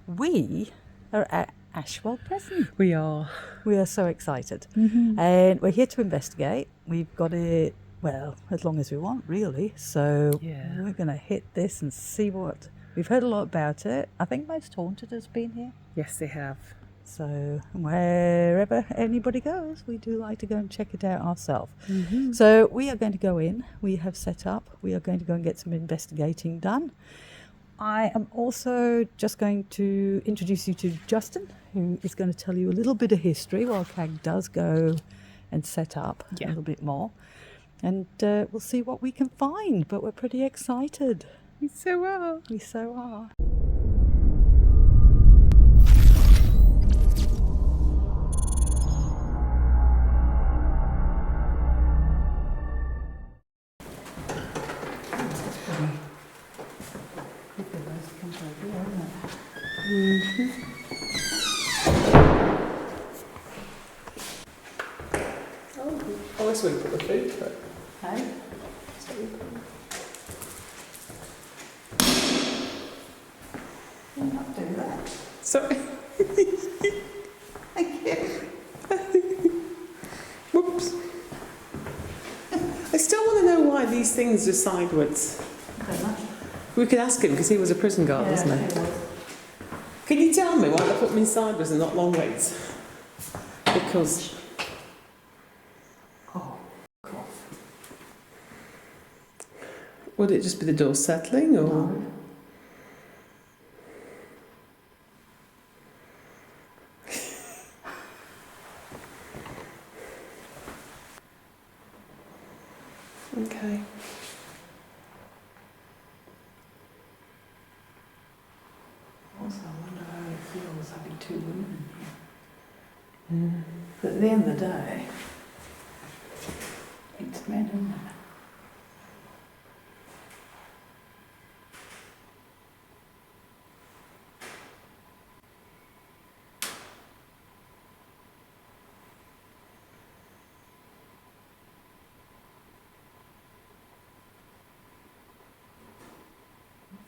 we are at Ashwell Prison. We are. We are so excited. And we're here to investigate. We've got it, well, as long as we want, really. So we're going to hit this and see what... We've heard a lot about it. I think most haunted has been here. Yes, they have. So wherever anybody goes, we do like to go and check it out ourselves. So we are going to go in. We have set up. We are going to go and get some investigating done. I am also just going to introduce you to Justin, who is going to tell you a little bit of history while Kag does go and set up a little bit more. And we'll see what we can find, but we're pretty excited. We so are. We so are. Oh, that's where you put the food through. Hey? You're not doing that. Sorry. Thank you. Whoops. I still want to know why these things are sideways. We could ask him because he was a prison guard, wasn't he? Can you tell me why they put me sideways and not long ways? Because... Oh, God. Would it just be the door settling, or...? No. Okay. Also, I wonder how it feels having two women in here. But at the end of the day, it's men, isn't it?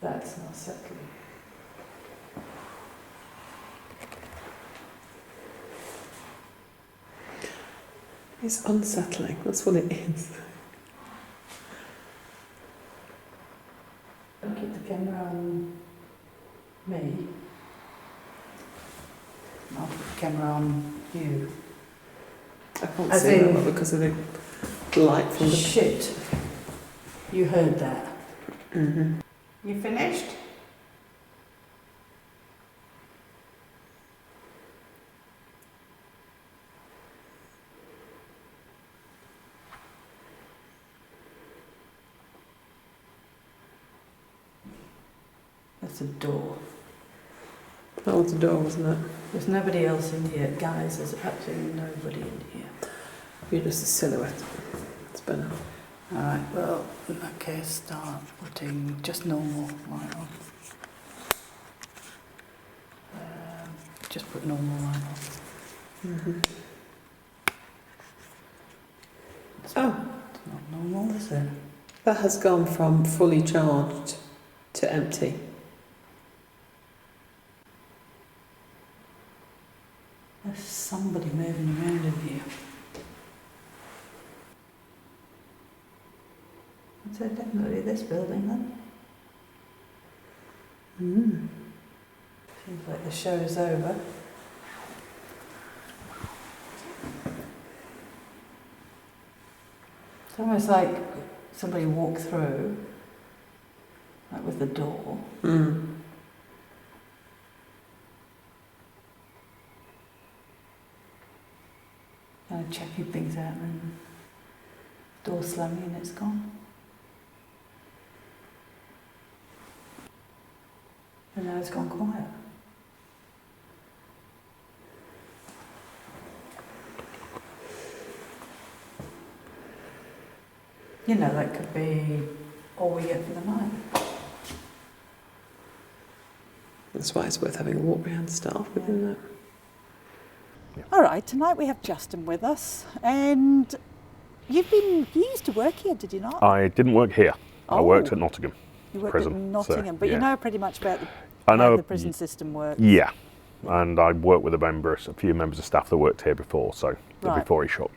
That's not settling. It's unsettling, that's what it is. Don't keep the camera on me. I'll put the camera on you. I can't As see in- that because of the light from the... Shit. You heard that. Mm-hmm. You finished? That's a door. That was the door, wasn't it? There's nobody else in here. Guys, there's absolutely nobody in here. You're just a silhouette. It's better. Alright, well, in that case, start putting just normal light on. Just put normal light on. Mm-hmm. It's Oh, not normal, is it? that has gone from fully charged to empty. There's somebody moving around in here. I'd say definitely this building then. Seems like the show's over. It's almost like somebody walked through, like with the door. Mm. Kind of checking things out and then door slamming and it's gone. And now it's gone quiet. You know, that could be all we get for the night. That's why it's worth having a walk around to start off with, isn't it? All right, tonight we have Justin with us, and you used to work here, did you not? I didn't work here. I Oh. worked at Nottingham You worked Prison. at Nottingham, but you know pretty much about the I know how the prison system works. Yeah, and I worked with a few members of staff that worked here before, so before he shut.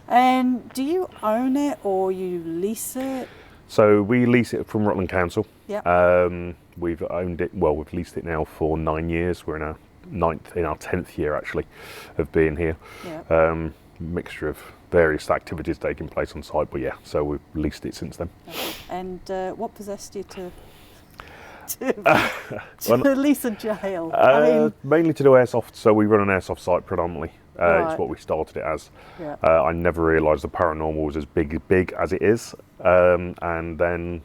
And do you own it or you lease it? So we lease it from Rutland Council. Yeah. We've owned it, we've leased it now for 9 years. We're in our 10th year actually of being here. Yeah. Mixture of various activities taking place on site, but yeah, so we've leased it since then. Okay. And what possessed you to lease a jail? Mainly to do airsoft, so we run an airsoft site predominantly. Right. It's what we started it as. Yeah. I never realised the paranormal was as big as it is, and then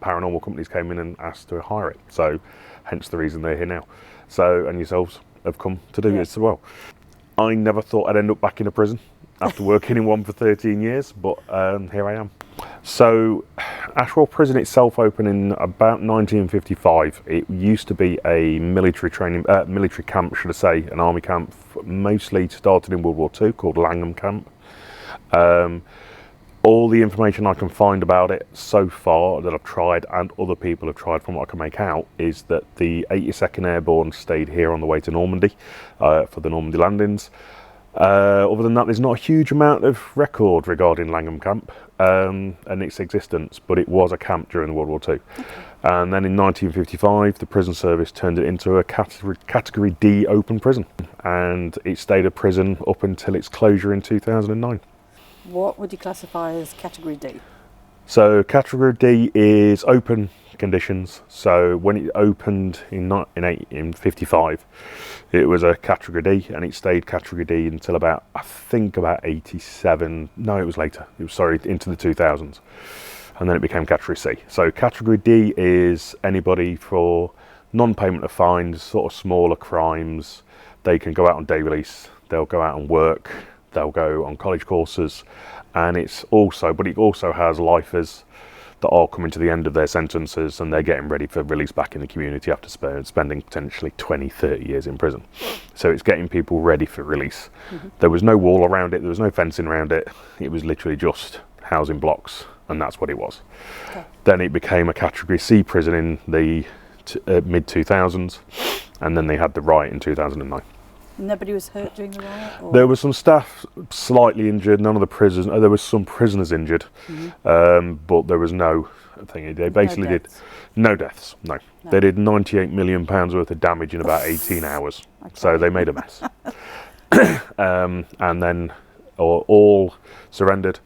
paranormal companies came in and asked to hire it, so hence the reason they're here now. So, and yourselves have come to do this as well. I never thought I'd end up back in a prison after working in one for 13 years, but here I am. So Ashwell Prison itself opened in about 1955. It used to be a military camp, should I say, an army camp, mostly started in World War II, called Langham Camp. All the information I can find about it so far that I've tried, and other people have tried from what I can make out, is that the 82nd Airborne stayed here on the way to Normandy for the Normandy landings. Other than that, there's not a huge amount of record regarding Langham Camp and its existence, but it was a camp during World War II. And then in 1955, the prison service turned it into a category D open prison, and it stayed a prison up until its closure in 2009. What would you classify as category D? So category D is open conditions. So when it opened in 55, it was a category D, and it stayed category D until about 87. No, it was later. Into the 2000s, and then it became category C. So category D is anybody for non-payment of fines, sort of smaller crimes. They can go out on day release. They'll go out and work. They'll go on college courses, and it also has lifers that are coming to the end of their sentences, and they're getting ready for release back in the community after spending potentially 20, 30 years in prison. So it's getting people ready for release. Mm-hmm. There was no wall around it, there was no fencing around it, it was literally just housing blocks, and that's what it was. Okay. Then it became a category C prison in the mid-2000s, and then they had the riot in 2009. Nobody was hurt during the riot? Or? There was some staff slightly injured. None of the prisoners. There was some prisoners injured, but there was no thing. They basically did no deaths. No, they did £98 million worth of damage in about 18 hours. Okay. So they made a mess. And then all surrendered.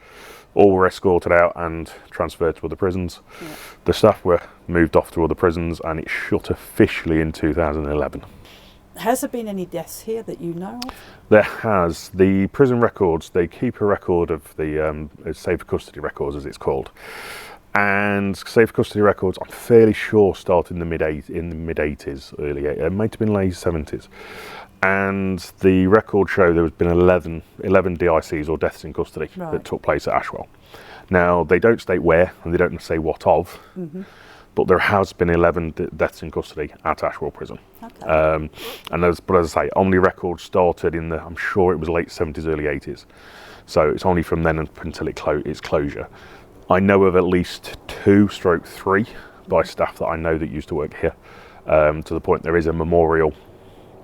All were escorted out and transferred to other prisons. Yeah. The staff were moved off to other prisons, and it shut officially in 2011. Has there been any deaths here that you know of? There has. The prison records, they keep a record of the safe custody records, as it's called. And safe custody records, I'm fairly sure, started in the mid-80s, it might have been late 70s. And the records show there has been 11 DICs, or deaths in custody, that took place at Ashwell. Now, they don't state where, and they don't say what of, but there has been 11 deaths in custody at Ashwell Prison. Okay. But as I say, only records started in I'm sure it was late 70s, early 80s. So it's only from then until its closure. I know of at least 2/3 by staff that I know that used to work here, to the point there is a memorial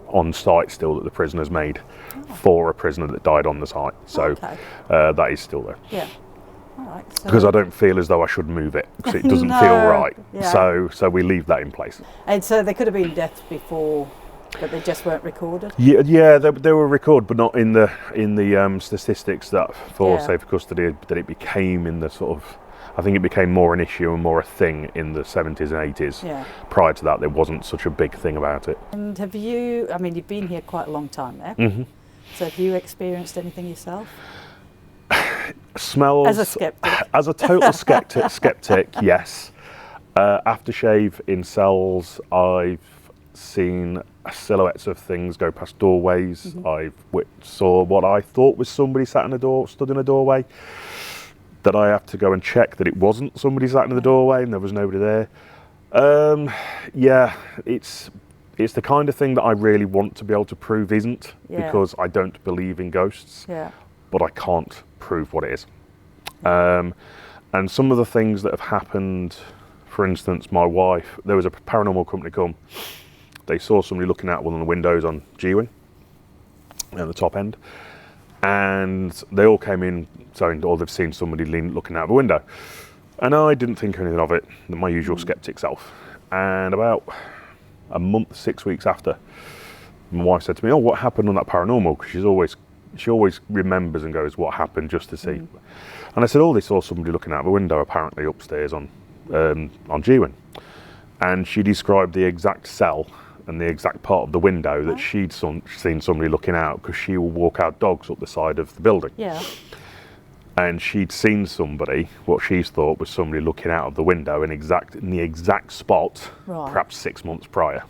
on site still that the prison has made for a prisoner that died on the site. So that is still there. Yeah. Right, because I don't feel as though I should move it, because it doesn't feel right. Yeah. So we leave that in place. And so there could have been deaths before, but they just weren't recorded. Yeah, they were recorded, but not in the statistics that for safe custody that it became in the sort of. I think it became more an issue and more a thing in the 70s and 80s. Yeah. Prior to that, there wasn't such a big thing about it. And have you? I mean, you've been here quite a long time now. Mm-hmm. So have you experienced anything yourself? Smells as a skeptic. As a total skeptic, yes. Aftershave in cells, I've seen silhouettes of things go past doorways. Mm-hmm. I saw what I thought was somebody stood in a doorway. That I have to go and check that it wasn't somebody sat in the doorway and there was nobody there. Yeah, it's the kind of thing that I really want to be able to prove isn't, because I don't believe in ghosts. Yeah. But I can't prove what it is. And some of the things that have happened, for instance, my wife, there was a paranormal company come they saw somebody looking out one of the windows on G-Wing at the top end, and they all came in saying, oh, they've seen somebody looking out the window. And I didn't think anything of it, my usual skeptic self. And about a month, 6 weeks after, my wife said to me, oh, what happened on that paranormal? Because she always remembers and goes, what happened, just to see. And I said, oh, they saw somebody looking out the window apparently upstairs on G-Wing. And she described the exact cell and the exact part of the window that she'd seen somebody looking out, because she will walk out dogs up the side of the building. Yeah. And she'd seen somebody, what she thought was somebody looking out of the window in the exact spot, perhaps 6 months prior.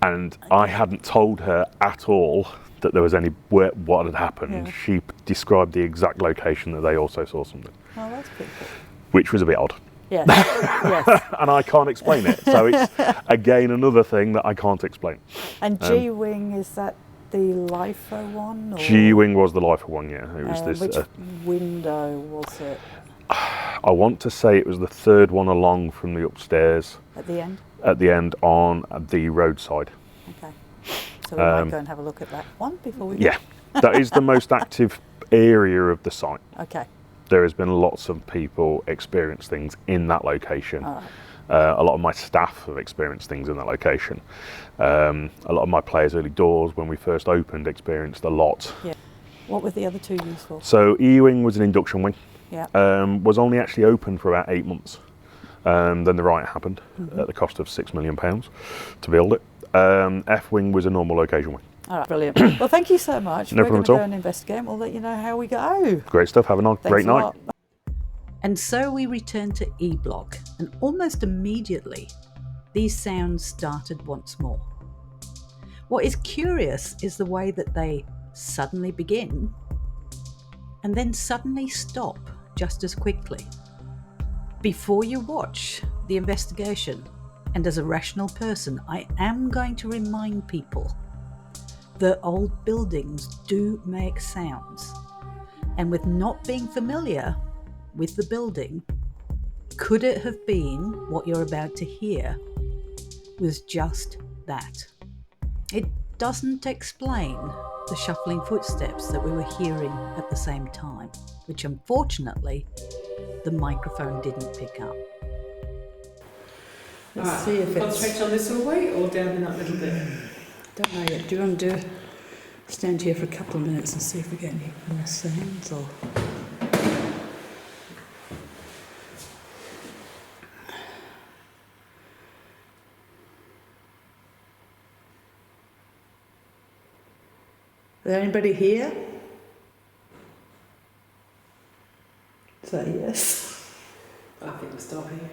And I hadn't told her at all that there was what had happened. Yeah. She described the exact location that they also saw something. Oh, that's pretty cool. Which was a bit odd. Yes. Yes. And I can't explain it. So it's, again, another thing that I can't explain. And G-Wing, is that the LIFO one? Or? G-Wing was the LIFO one, yeah. It was this. Which window was it? I want to say it was the third one along from the upstairs. At the end? At the end on the roadside. Okay. So we might go and have a look at that one before we go. Yeah. That is the most active area of the site. Okay. There has been lots of people experience things in that location. All right. A lot of my staff have experienced things in that location. A lot of my players early doors, when we first opened, experienced a lot. Yeah. What were the other two used for? So E-Wing was an induction wing. Yeah. Was only actually open for about 8 months. Then the riot happened at the cost of £6 million to build it. F-Wing was a normal occasion wing. All right, brilliant. Well, thank you so much. No We're problem going to at all. go and investigate, and we'll let you know how we go. Great stuff. Have a great night. Lot. And so we returned to E Block, and almost immediately, these sounds started once more. What is curious is the way that they suddenly begin, and then suddenly stop just as quickly. Before you watch the investigation, and as a rational person, I am going to remind people that old buildings do make sounds. And with not being familiar with the building, could it have been what you're about to hear was just that? It doesn't explain the shuffling footsteps that we were hearing at the same time, which unfortunately the microphone didn't pick up. Let's see if it's... Concentrate on this all way or down in that little bit? Don't know yet. Do you want to stand here for a couple of minutes and see if we get any more sounds? Or... Is there anybody here? Is that a yes? I think we'll stop here.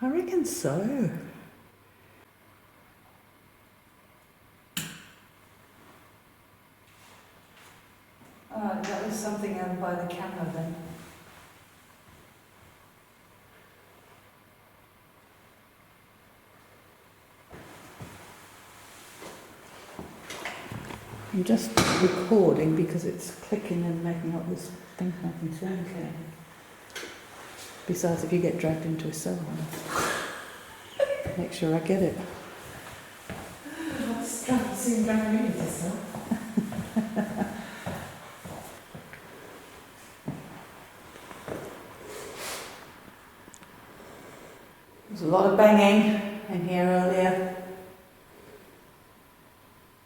I reckon so. That was something over by the camera then. I'm just recording because it's clicking and making up this thing making sound. Okay. Besides, if you get dragged into a cell, I'll make sure I get it. That's seem dragging me into a cell. There's a lot of banging in here earlier.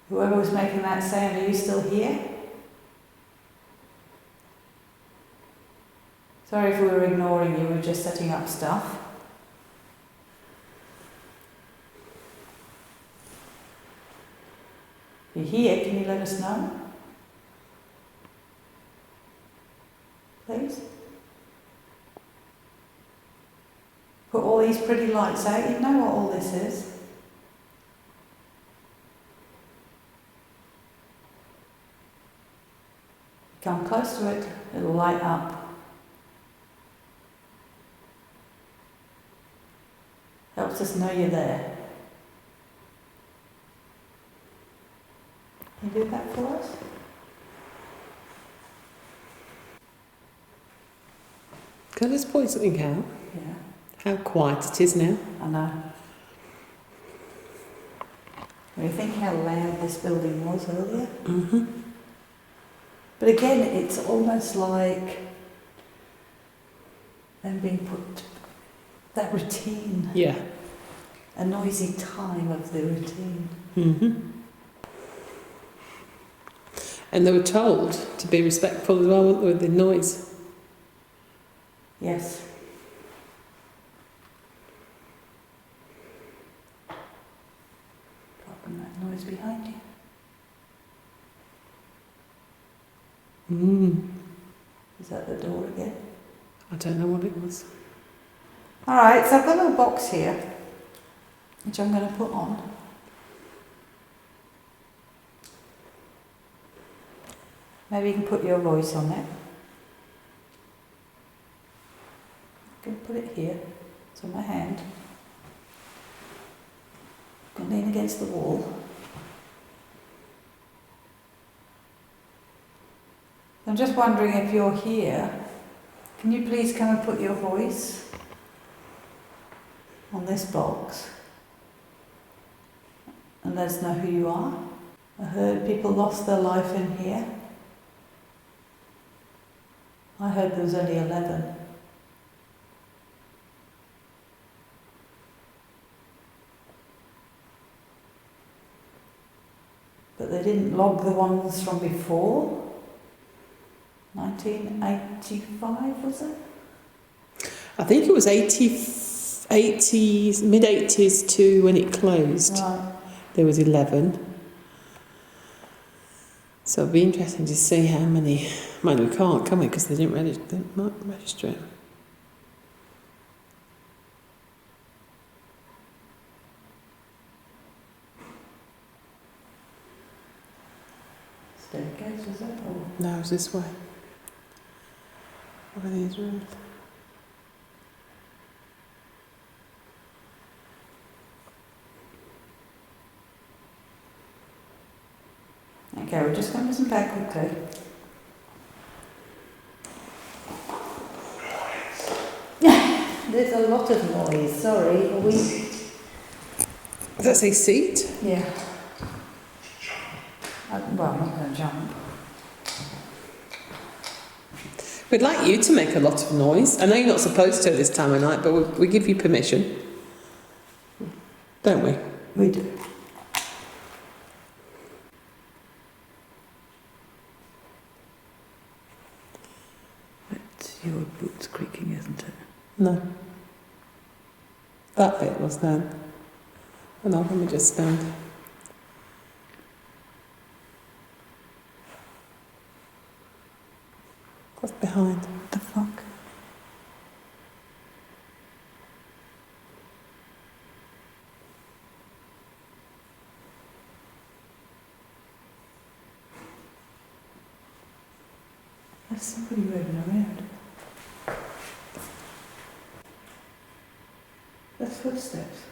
Whoever was making that sound, are you still here? Sorry if we were ignoring you, we were just setting up stuff. If you're here, can you let us know? Please? Put all these pretty lights out, you know what all this is. Come close to it, it'll light up. Helps us know you're there. Can you do that for us? Can I just point something out? Yeah. How quiet it is now. I know. When you think how loud this building was earlier. Mm-hmm. But again, it's almost like them being put, that routine, Yeah. a noisy time of the routine. Mm-hmm. And they were told to be respectful as well, weren't they, with the noise? Yes. Apart from that noise behind you. Is that the door again? I don't know what it was. Alright, so I've got a little box here, which I'm going to put on. Maybe you can put your voice on it. You can put it here. It's on my hand. You can lean against the wall. I'm just wondering if you're here. Can you please come and put your voice on this box and let us know who you are? I heard people lost their life in here. I heard there was only 11. But they didn't log the ones from before. 1985, was it? I think it was 80s, mid-80s to when it closed. Right. There was 11. So it'd be interesting to see how many. Mind we can't, can we? Because they didn't register it. Staircase, was it? Or No, it was this way. What are these rooms? okay, we're just going to listen back quickly. There's a lot of noise, sorry. Are we? Does that say seat? Yeah. Well, I'm not going to jump. We'd like you to make a lot of noise. I know you're not supposed to at this time of night, but we give you permission. Don't we? We do. It's your boots creaking, isn't it? No. That bit was then. Oh no, let me just stand. What's behind? What the fuck? There's somebody moving around. There's footsteps.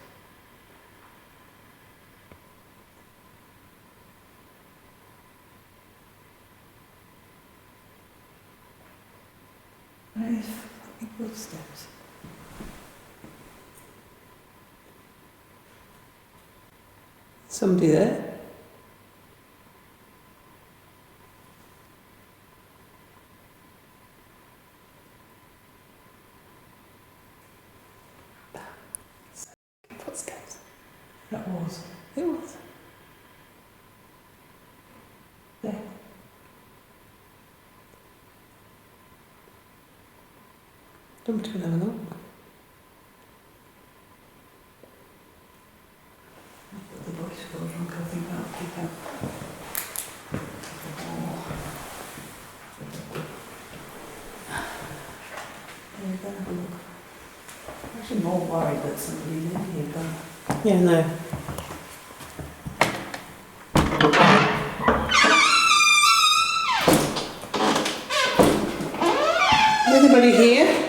There's fucking footsteps. Somebody there? Footsteps. That was. It was. There. Don't we have a look? The voice goes wrong, I think that'll keep out. There you go, have a look. I'm actually more worried that somebody's in here, but Yeah, no. Anybody here?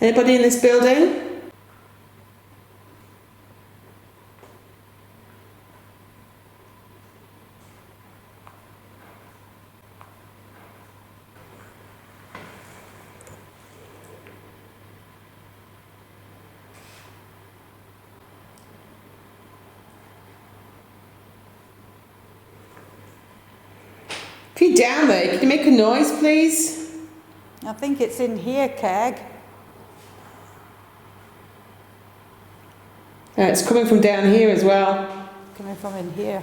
Anybody in this building? If you're down there, can you make a noise, please? I think it's in here, Kag. It's coming from down here as well. Coming from in here.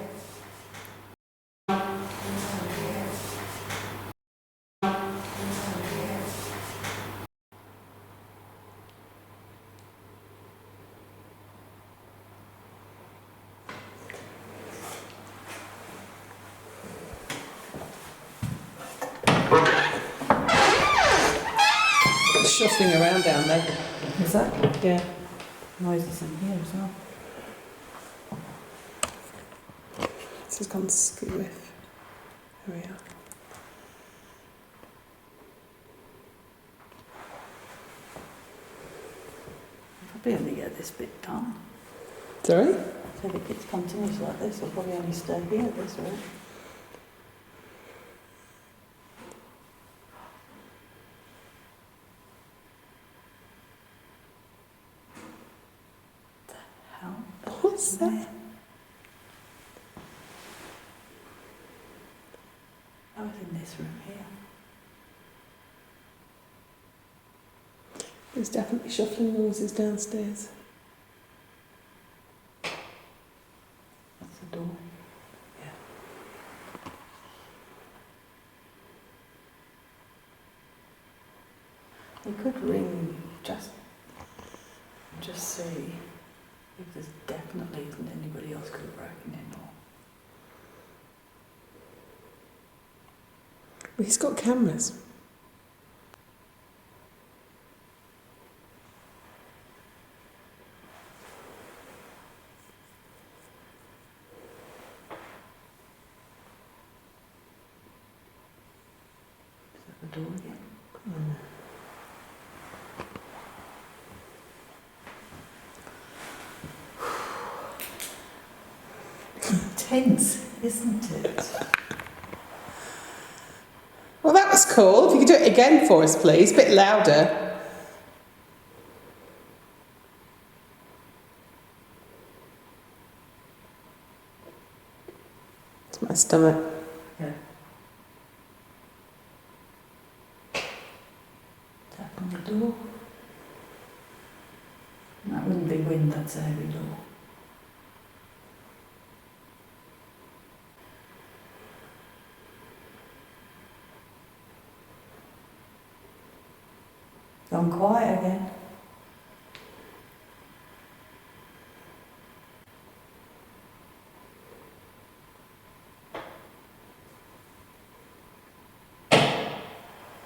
Shuffling around down there. Is that? Yeah. Noises in here as well. This has gone skew with. There we are. Probably only get this bit done. Sorry? So if it gets continuous like this, I'll probably only stay here at this rate. What's that? I was in this room here. There's definitely shuffling noises downstairs. That's the door. Yeah. We could ring just see if there's definitely isn't anybody else could have broken in or. Well, he's got cameras. Is that the door again? Tense, isn't it? Well, that was cool. If you could do it again for us, please. A bit louder. It's my stomach. Yeah. Tap on the door. That wouldn't be wind, that's a heavy door. Gone quiet again.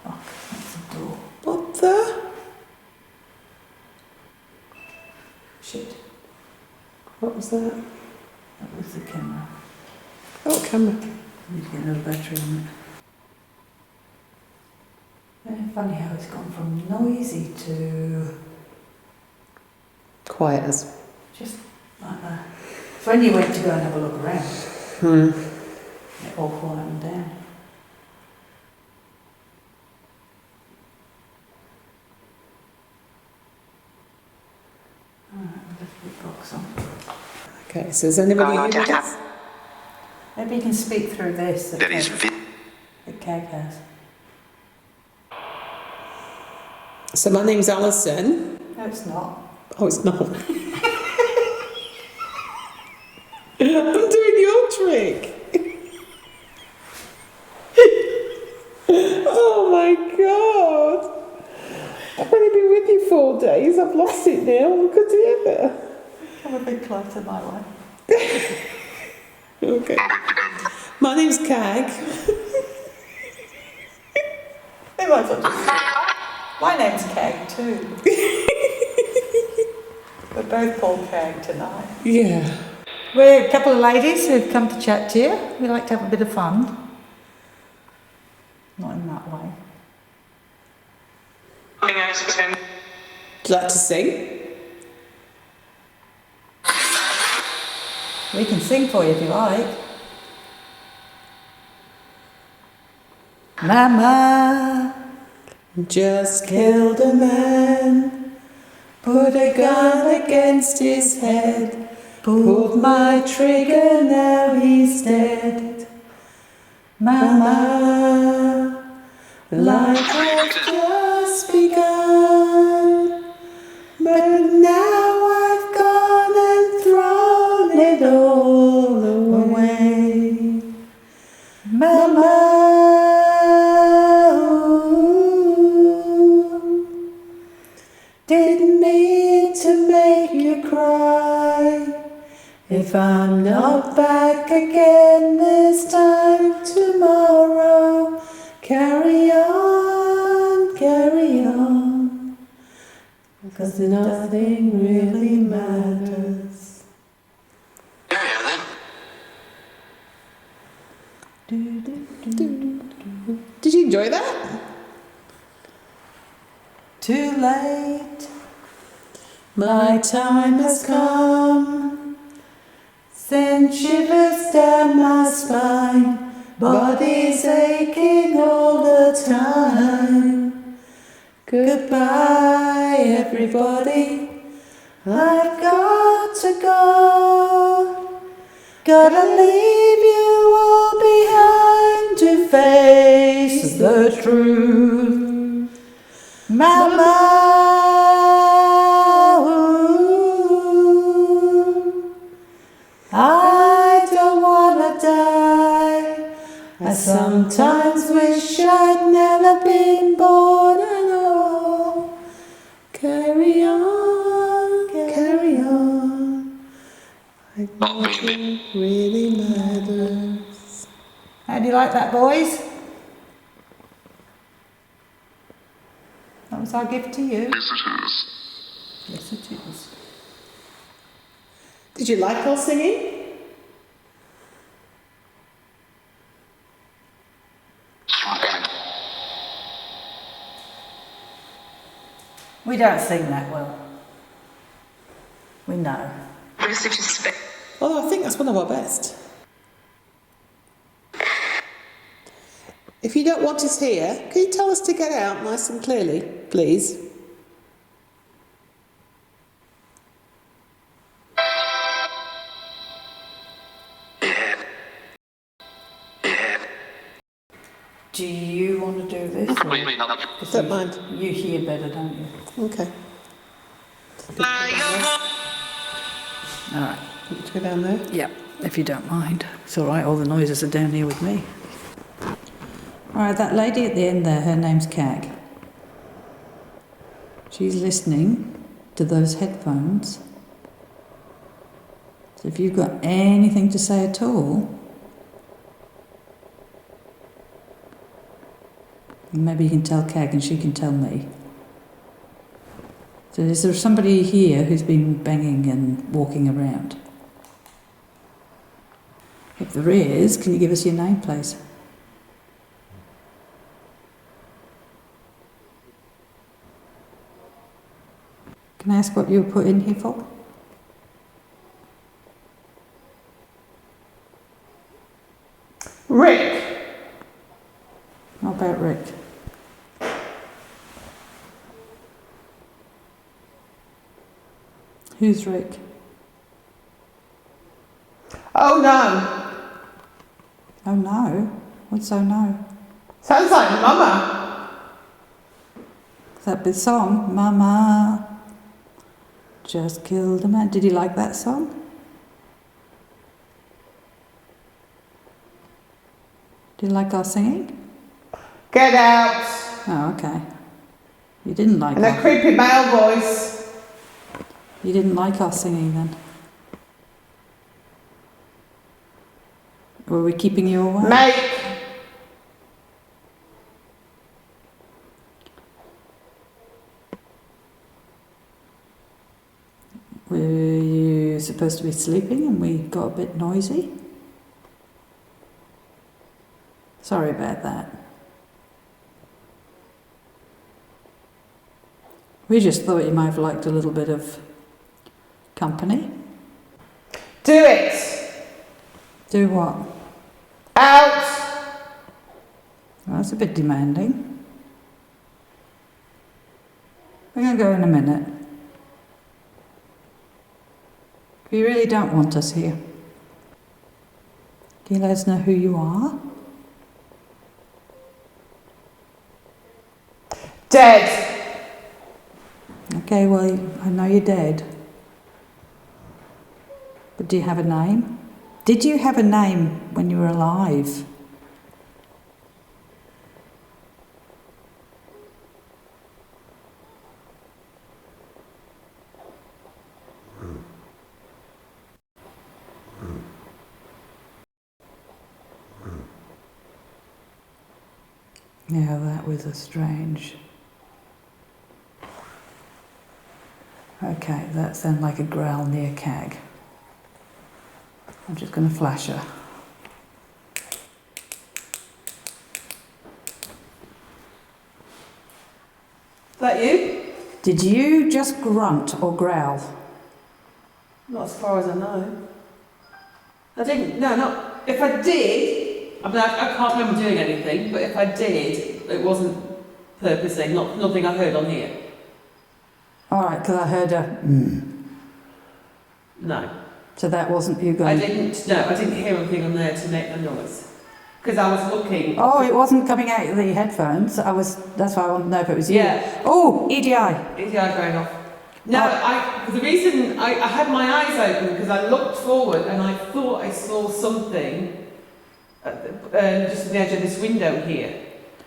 Oh, that's the door. What the? Shit, What was that? that was the camera. Oh, camera. Need to get another battery on it. Funny how it's gone from noisy to Quiet as. just like that. So when you went to go and have a look around, it all quieted down. Alright, I'll just put the box on. Okay, so is anybody here with us? Maybe you can speak through this that Kag has. So my name's Alison. No, it's not. Oh, it's not. I'm doing your trick. Oh my god. I've only been with you 4 days. I've lost it now. Look at it. Come a bit closer my way. Okay. My name's Kag. They might as well just- My name's Kag too. We're both called Kag tonight. Yeah. We're a couple of ladies who've come to chat to you. We like to have a bit of fun. Not in that way. Would you like to sing? We can sing for you if you like. Mama Just killed a man, put a gun against his head, pulled my trigger, now he's dead. Mama, life has just begun, but now I've gone and thrown it all away. Mama, didn't mean to make you cry. If I'm not back again this time tomorrow, carry on, 'cause nothing really matters. Did you enjoy that? Too late, my time has come. Send shivers down my spine, body's aching all the time. Goodbye everybody, I've got to go. Gotta leave you all behind to face the truth. Mama, I don't wanna die. I sometimes wish I'd never been born at all. Carry on, carry on. Like nothing really matters. How do you like that, boys? That was our gift to you. Yes, it is. Yes, it is. Did you like our singing? We don't sing that well. We know. Oh, I think that's one of our best. If you don't want us here, can you tell us to get out nice and clearly, please? Do you want to do this? Don't mind. You hear better, don't you? Okay. Alright. Want to go down there? Yeah, if you don't mind. It's alright, all the noises are down here with me. Alright, that lady at the end there, her name's Kag. She's listening to those headphones. So if you've got anything to say at all, maybe you can tell Kag and she can tell me. So is there somebody here who's been banging and walking around? If there is, can you give us your name, please? Can I ask what you were put in here for? Rick! What about Rick? Who's Rick? Oh no! Oh no? What's oh no? Sounds like Mama! Is that the song? Mama just killed a man. Did you like that song? Did you like our singing? Get out! Oh, okay. You didn't like our... And a creepy male voice. You didn't like our singing then? Were we keeping you away? Mate! Were you supposed to be sleeping and we got a bit noisy? Sorry about that. We just thought you might have liked a little bit of company. Do it! Do what? Out! Well, that's a bit demanding. We're going to go in a minute. If you really don't want us here, can you let us know who you are? Dead. Okay, well, I know you're dead. But do you have a name? Did you have a name when you were alive? Yeah, that was a strange. Okay, that sounded like a growl near Kag. I'm just going to flash her. Is that you? Did you just grunt or growl? Not as far as I know. I didn't. No, not. If I did, I mean, I can't remember doing anything. But if I did, it wasn't purposely. Nothing I heard on here. All right, because I heard a. No. So that wasn't you going. I didn't. No, I didn't hear anything on there to make the noise. Because I was looking. Oh, it wasn't coming out of the headphones. That's why I wanted to know if it was you. Yeah. Oh, EDI. EDI going off. No, the reason I had my eyes open because I looked forward and I thought I saw something just at the edge of this window here.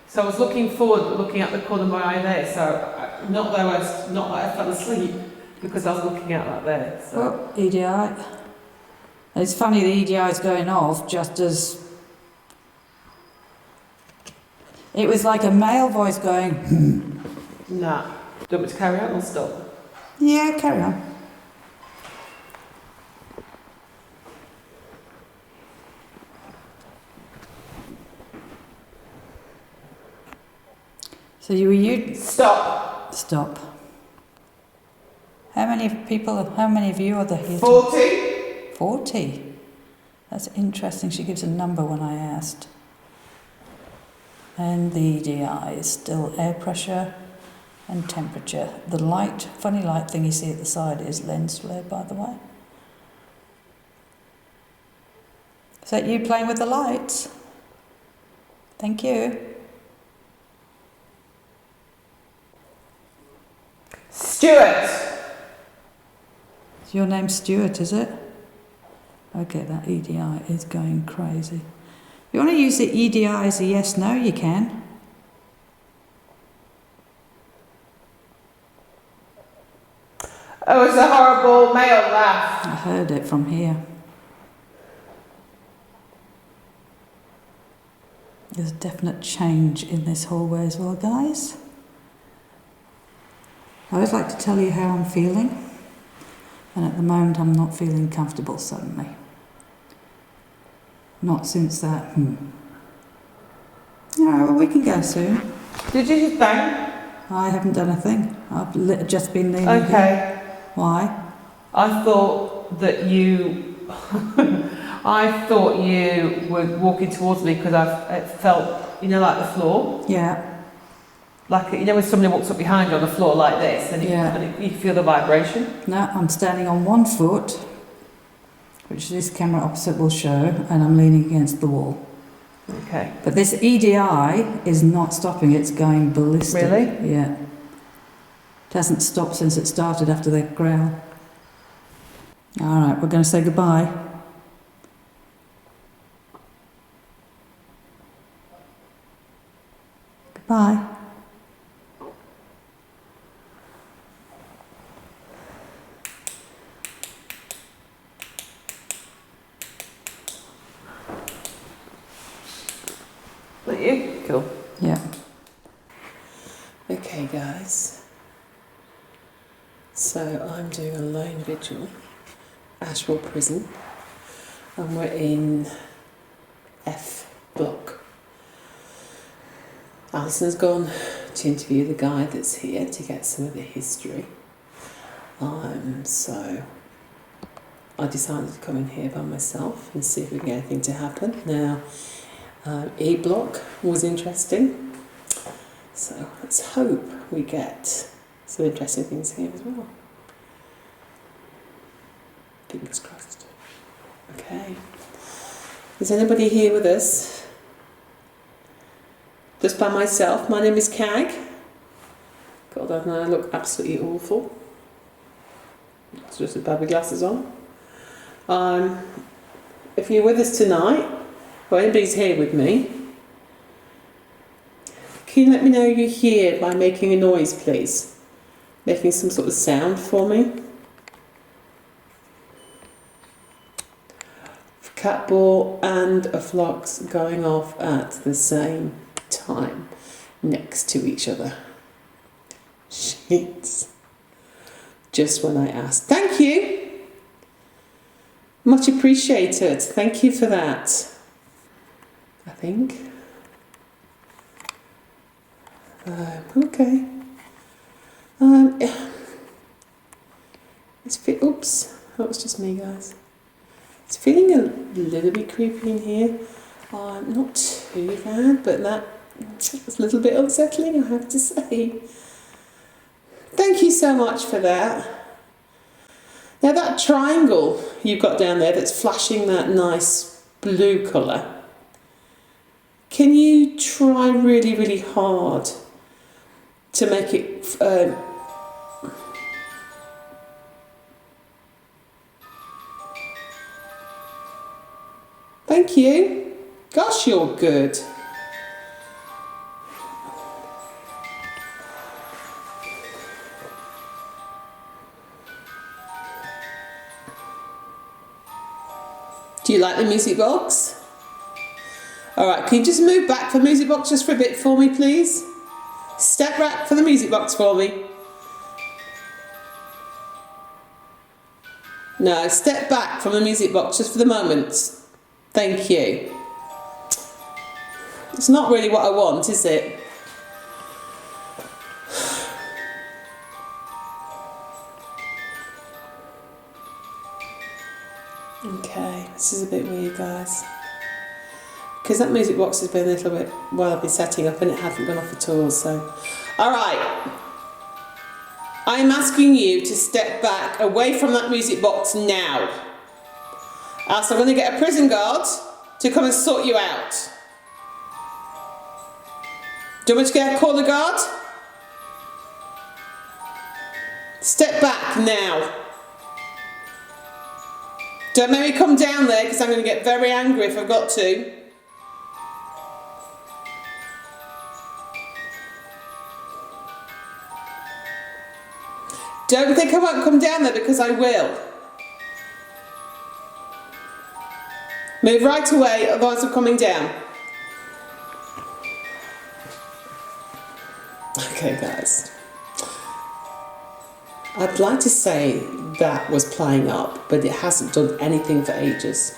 So I was looking forward, looking at the corner of my eye there. So not that I fell asleep because I was looking out like there. So. Oh, EDI. It's funny the EDI is going off just as. It was like a male voice going. Nah. Do you want me to carry on or stop? Yeah, carry on. So you Stop. Stop. How many of you are there here? 40. 40. That's interesting. She gives a number when I asked. And the EDI is still air pressure and temperature. The funny light thing you see at the side is lens flare, by the way. Is that you playing with the lights? Thank you. Stuart. Is your name Stuart, is it? Okay, that EDI is going crazy. If you want to use the EDI as a yes/no, you can. Oh, it was a horrible male laugh. I heard it from here. There's a definite change in this hallway as well, guys. I always like to tell you how I'm feeling, and at the moment I'm not feeling comfortable suddenly. Not since that. Yeah, well, we can go soon. Did you just bang? I haven't done a thing. I've just been leaning Okay. here. Why? I thought that you. I thought you were walking towards me because I felt, like the floor. Yeah. Like, when somebody walks up behind you on the floor like this, and you feel the vibration. No, I'm standing on one foot, which this camera opposite will show, and I'm leaning against the wall. Okay. But this EDI is not stopping, it's going ballistic. Really? Yeah. It hasn't stopped since it started after the growl. Alright, we're going to say goodbye. Goodbye. That you? Cool. Yeah. Okay, guys. So I'm doing a lone vigil, Ashwell Prison, and we're in F block. Alison's gone to interview the guy that's here to get some of the history. So I decided to come in here by myself and see if we can get anything to happen. Now, E block was interesting, so let's hope we get some interesting things here as well. Fingers crossed. Okay. Is anybody here with us? Just by myself. My name is Kag. God, I know I look absolutely awful. It's just bad with glasses on. If you're with us tonight, or anybody's here with me, can you let me know you're here by making a noise, please? Making some sort of sound for me. Cat ball and a phlox going off at the same time, next to each other. Sheets. Just when I asked. Thank you. Much appreciated. Thank you for that. I think. Okay. Oops, that was just me, guys. It's feeling a little bit creepy in here. Not too bad, but that was a little bit unsettling, I have to say. Thank you so much for that. Now that triangle you've got down there that's flashing that nice blue colour, can you try really, really hard to make it... Thank you. Gosh, you're good. Do you like the music box? Alright, can you just move back for the music box just for a bit for me, please? Step back for the music box for me. No, step back from the music box just for the moment. Thank you. It's not really what I want, is it? Okay, this is a bit weird, guys. Because that music box has been a little bit while I've been setting up and it hasn't gone off at all, so... Alright. I'm asking you to step back away from that music box now. Else I'm going to get a prison guard to come and sort you out. Do you want me to call the guard? Step back now. Don't make me come down there because I'm going to get very angry if I've got to. Don't think I won't come down there because I will. Move right away, otherwise I'm coming down. Okay, guys. I'd like to say that was playing up, but it hasn't done anything for ages.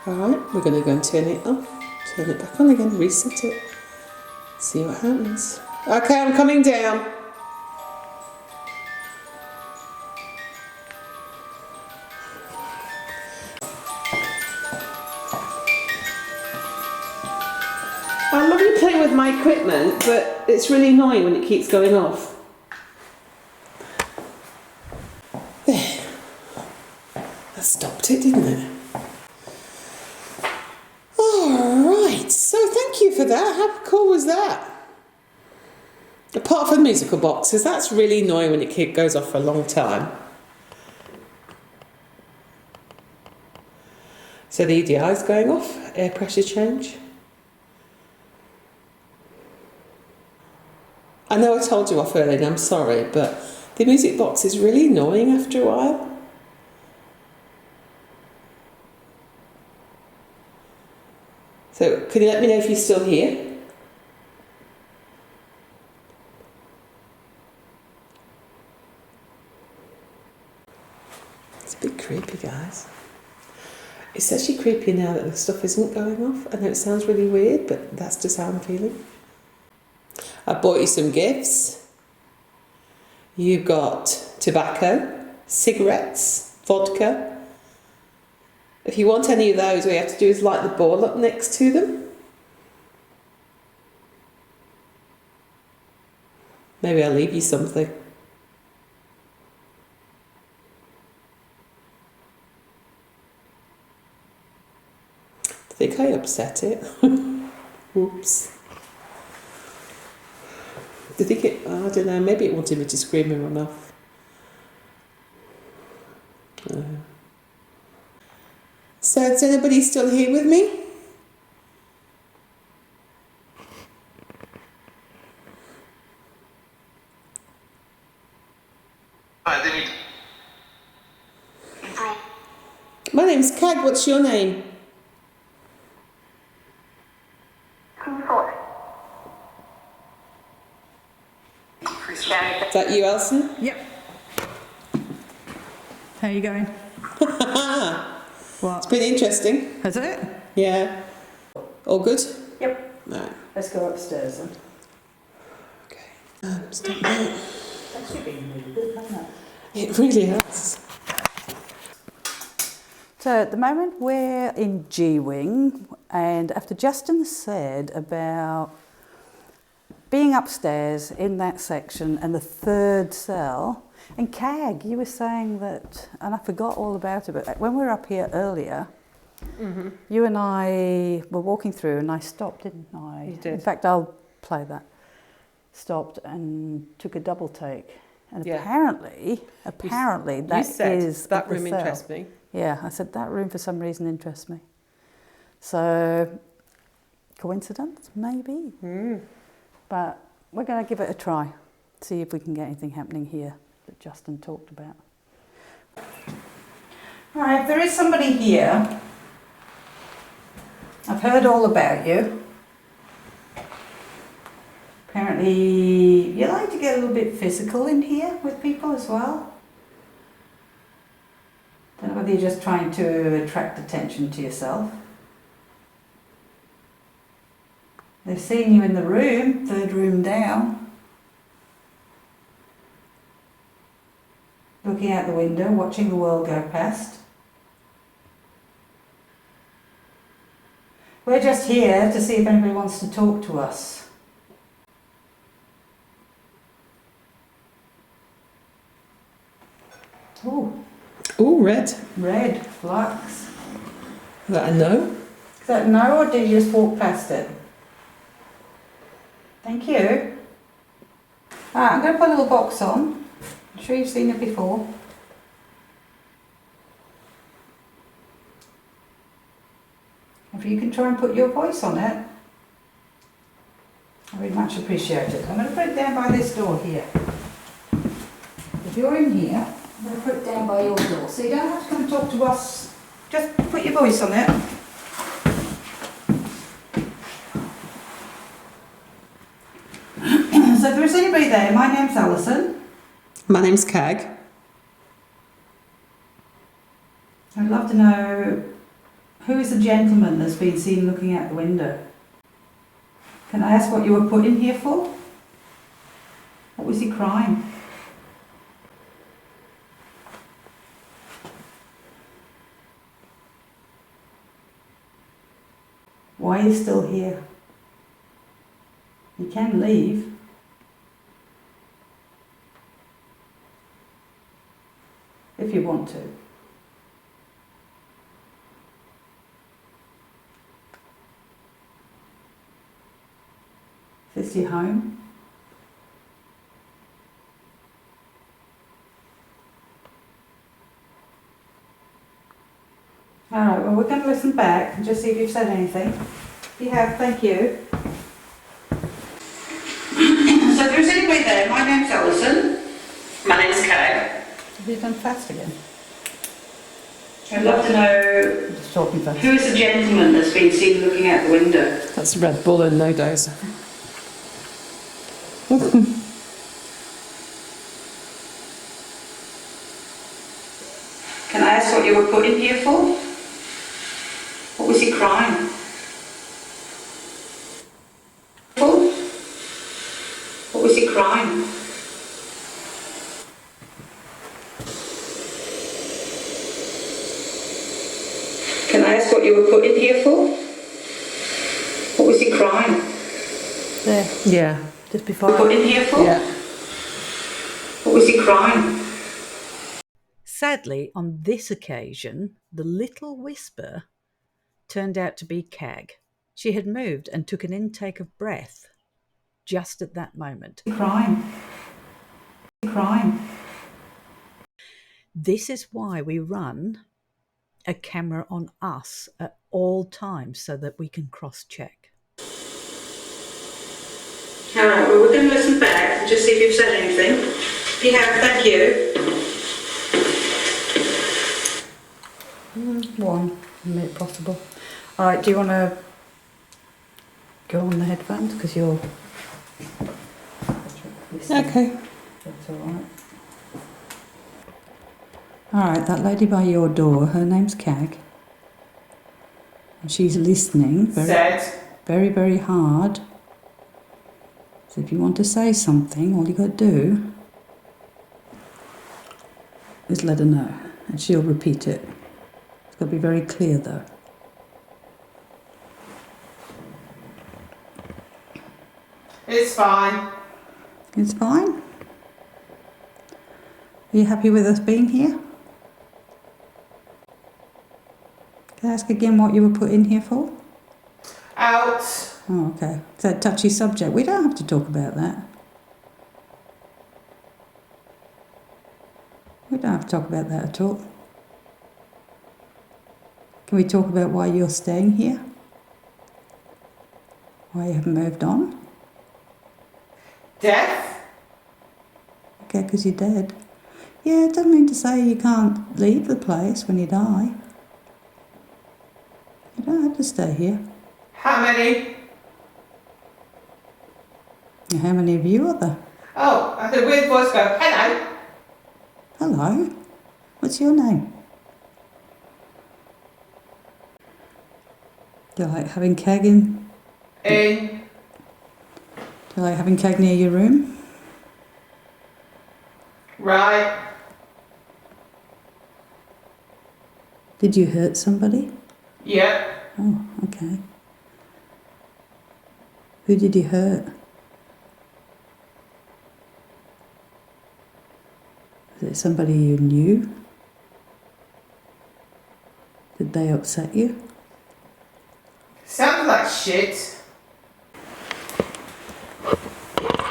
Alright, we're going to go and turn it off. Turn it back on again, reset it. See what happens. Okay, I'm coming down. I love you playing with my equipment, but it's really annoying when it keeps going off. There. That stopped it, didn't it? Alright, so thank you for that. How cool was that? Apart from the musical boxes, that's really annoying when it goes off for a long time. So the EDI is going off, air pressure change. I know I told you off earlier and I'm sorry, but the music box is really annoying after a while. So, can you let me know if you're still here? It's a bit creepy, guys. It's actually creepy now that the stuff isn't going off. I know it sounds really weird, but that's just how I'm feeling. I bought you some gifts. You've got tobacco, cigarettes, vodka. If you want any of those, all you have to do is light the ball up next to them. Maybe I'll leave you something. think I upset it. Whoops. Do you think it, I don't know, maybe it wanted me to scream and run off. So is anybody still here with me? My name's Kag, what's your name? Is that you, Alison? Yep. How are you going? What? It's been interesting. Has it? Yeah. All good? Yep. Right. Let's go upstairs then. Okay. Stop now. That's been really good, hasn't it? It really has. So at the moment we're in G-Wing, and after Justin said about being upstairs in that section and the third cell, and Kag, you were saying that, and I forgot all about it, but when we were up here earlier, you and I were walking through and I stopped, didn't I? You did. In fact, I'll play that. Stopped and took a double take. And Yeah. apparently that You said is that the room cell. interests me. Yeah, I said that room for some reason interests me. So, coincidence, maybe. But we're going to give it a try, see if we can get anything happening here that Justin talked about. All right, there is somebody here. I've heard all about you. Apparently, you like to get a little bit physical in here with people as well. Don't know whether you're just trying to attract attention to yourself. They've seen you in the room, third room down. Looking out the window, watching the world go past. We're just here to see if anybody wants to talk to us. Oh, Oh, red. red, flux. Is that a no? Is that no, or did you just walk past it? Thank you. Alright, I'm going to put a little box on. I'm sure you've seen it before. If you can try and put your voice on it, I would much appreciate it. I'm going to put it down by this door here. If you're in here, I'm going to put it down by your door. So you don't have to come and talk to us. Just put your voice on it. So if there's anybody there, my name's Alison. My name's Kag. I'd love to know who is the gentleman that's been seen looking out the window. Can I ask what you were put in here for? What was he crying? Why are you still here? You can leave. If you want to. Is this your home? Alright, well we're going to listen back and just see if you've said anything. If you have, thank you. So if there's anybody there, my name's Alison. My name's Kag. Have you done fast again? I'd love to know Just talking fast. who is the gentleman that's been seen looking out the window. That's Red Bull and no dozer. Can I ask what you were put in here for? What was he crying? For? What was he crying? Can I ask what you were put in here for? What was he crying? There, Yeah. just before. Put in here for? Yeah. What was he crying? Sadly, on this occasion, the little whisper turned out to be Kag. She had moved and took an intake of breath just at that moment. Crime. This is why we run a camera on us at all times so that we can cross-check. All right, well, we're going to listen back and just see if you've said anything. If you have, thank you. One, if possible. All right, do you want to go on the headphones? Because you're... Okay. That's all right. All right, that lady by your door, her name's Kag. And she's listening very, very hard. So if you want to say something, all you got to do is let her know. And she'll repeat it. It's got to be very clear, though. It's fine. It's fine? Are you happy with us being here? Can I ask again what you were put in here for? Out. Oh, okay. It's a touchy subject. We don't have to talk about that. We don't have to talk about that at all. Can we talk about why you're staying here? Why you haven't moved on? Death? Okay, because you're dead. Yeah, it doesn't mean to say you can't leave the place when you die. You don't have to stay here. How many? And how many of you are there? Oh, I had a weird voice go, hello. Hello. What's your name? Do you like having Kag in? In. Do you like having Kag near your room? Right. Did you hurt somebody? Yeah. Oh, okay. Who did you hurt? Was it somebody you knew? Did they upset you? Sounds like shit.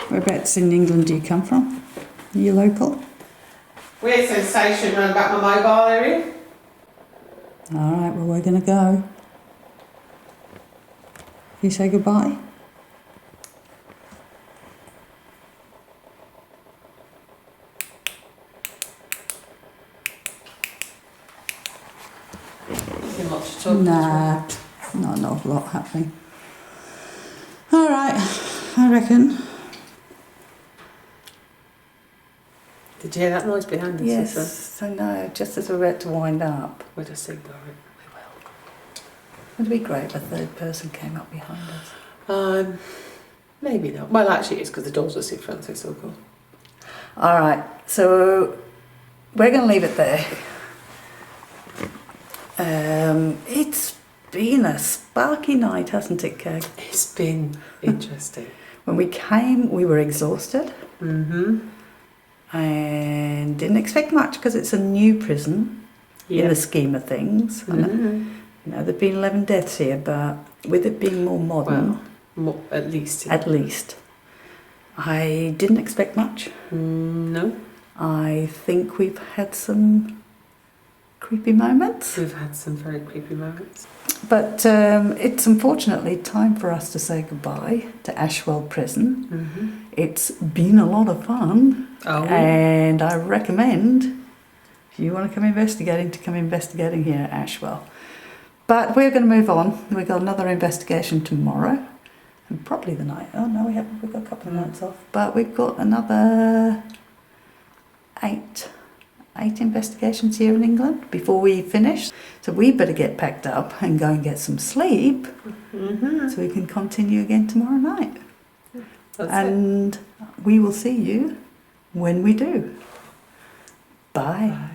Whereabouts in England do you come from? Are you local? Weird sensation around about my mobile area. Alright, well we're going to go. You say goodbye? Nothing much to talk Nah, not an awful lot happening. Alright, I reckon. Did you hear that noise behind us? Yes, I know, just as we're about to wind up. We'll just ignore it. We will. It'd be great if a third person came up behind us. Maybe not. Well, actually, it's because the doors are so front, so it's all cool. Alright, so we're going to leave it there. It's been a sparky night, hasn't it, Kag? It's been interesting. When we came, we were exhausted. Mm-hmm. And didn't expect much because it's a new prison in the scheme of things. Mm-hmm. You know, there've been 11 deaths here, but with it being more modern, Well, at least. at least, I didn't expect much. No. I think we've had some creepy moments, We've had some very creepy moments. but it's unfortunately time for us to say goodbye to Ashwell Prison. Mm-hmm. It's been a lot of fun. Oh. And I recommend, if you want to come investigating here at Ashwell. But we're going to move on. We've got another investigation tomorrow. And probably the night. Oh no, we've got a couple of nights off. But we've got another eight investigations here in England before we finish. So we better get packed up and go and get some sleep. Mm-hmm. So we can continue again tomorrow night. That's And we will see you when we do. Bye.